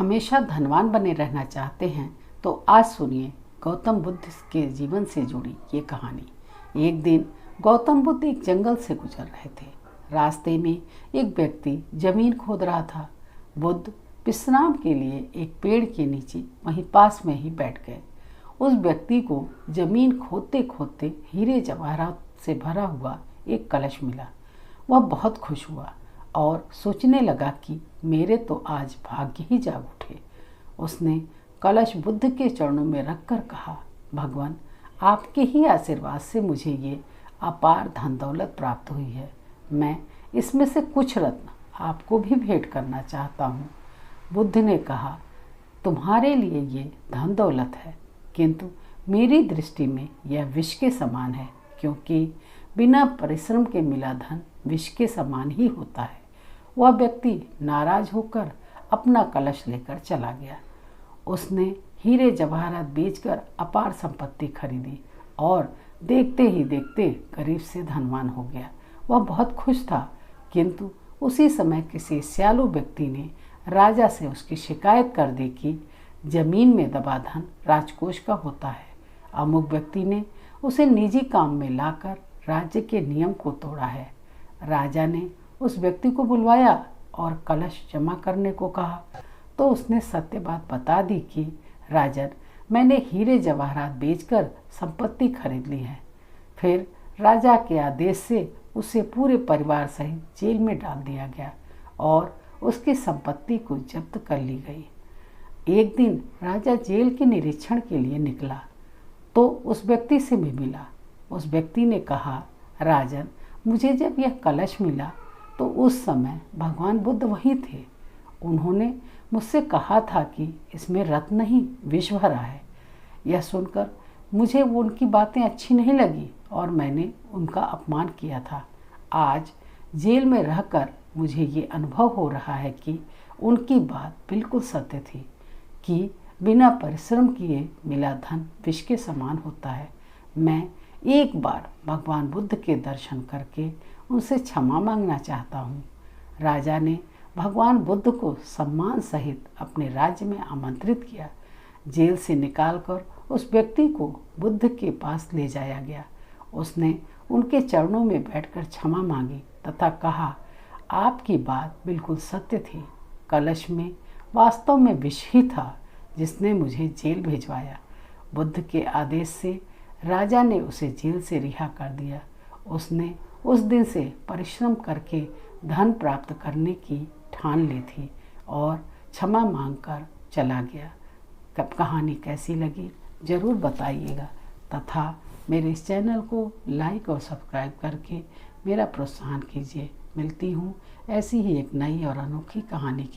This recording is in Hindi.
हमेशा धनवान बने रहना चाहते हैं तो आज सुनिए गौतम बुद्ध के जीवन से जुड़ी ये कहानी। एक दिन गौतम बुद्ध एक जंगल से गुजर रहे थे। रास्ते में एक व्यक्ति जमीन खोद रहा था। बुद्ध विश्राम के लिए एक पेड़ के नीचे वहीं पास में ही बैठ गए। उस व्यक्ति को जमीन खोदते खोदते हीरे जवाहरात से भरा हुआ एक कलश मिला। वह बहुत खुश हुआ और सोचने लगा कि मेरे तो आज भाग्य ही जाग उठे। उसने कलश बुद्ध के चरणों में रखकर कहा, भगवान, आपके ही आशीर्वाद से मुझे ये अपार धन दौलत प्राप्त हुई है। मैं इसमें से कुछ रत्न आपको भी भेंट करना चाहता हूँ। बुद्ध ने कहा, तुम्हारे लिए ये धन दौलत है, किंतु मेरी दृष्टि में यह विष के समान है, क्योंकि बिना परिश्रम के मिला धन विष के समान ही होता है। वह व्यक्ति नाराज होकर अपना कलश लेकर चला गया। उसने हीरे जवाहरात बेचकर अपार संपत्ति खरीदी और देखते ही देखते गरीब से धनवान हो गया। वह बहुत खुश था, किंतु उसी समय किसी सियालू व्यक्ति ने राजा से उसकी शिकायत कर दी कि जमीन में दबा धन राजकोष का होता है। अमुक व्यक्ति ने उसे निजी काम में लाकर राज्य के नियम को तोड़ा है। राजा ने उस व्यक्ति को बुलवाया और कलश जमा करने को कहा तो उसने सत्य बात बता दी कि राजन, मैंने हीरे जवाहरात बेचकर संपत्ति खरीद ली है। फिर राजा के आदेश से उसे पूरे परिवार सहित जेल में डाल दिया गया और उसकी संपत्ति को जब्त कर ली गई। एक दिन राजा जेल के निरीक्षण के लिए निकला तो उस व्यक्ति से भी मिला। उस व्यक्ति ने कहा, राजन, मुझे जब यह कलश मिला तो उस समय भगवान बुद्ध वहीं थे। उन्होंने मुझसे कहा था कि इसमें रत्न नहीं विष भरा है। यह सुनकर मुझे वो उनकी बातें अच्छी नहीं लगी और मैंने उनका अपमान किया था। आज जेल में रहकर मुझे ये अनुभव हो रहा है कि उनकी बात बिल्कुल सत्य थी कि बिना परिश्रम किए मिला धन विष के समान होता है। मैं एक बार भगवान बुद्ध के दर्शन करके उनसे क्षमा मांगना चाहता हूँ। राजा ने भगवान बुद्ध को सम्मान सहित अपने राज्य में आमंत्रित किया। जेल से निकालकर उस व्यक्ति को बुद्ध के पास ले जाया गया। उसने उनके चरणों में बैठकर क्षमा मांगी तथा कहा, आपकी बात बिल्कुल सत्य थी। कलश में वास्तव में विष ही था जिसने मुझे जेल भिजवाया। बुद्ध के आदेश से राजा ने उसे जेल से रिहा कर दिया। उसने उस दिन से परिश्रम करके धन प्राप्त करने की ठान ली थी और क्षमा मांगकर चला गया। कब कहानी कैसी लगी ज़रूर बताइएगा तथा मेरे इस चैनल को लाइक और सब्सक्राइब करके मेरा प्रोत्साहन कीजिए। मिलती हूँ ऐसी ही एक नई और अनोखी कहानी की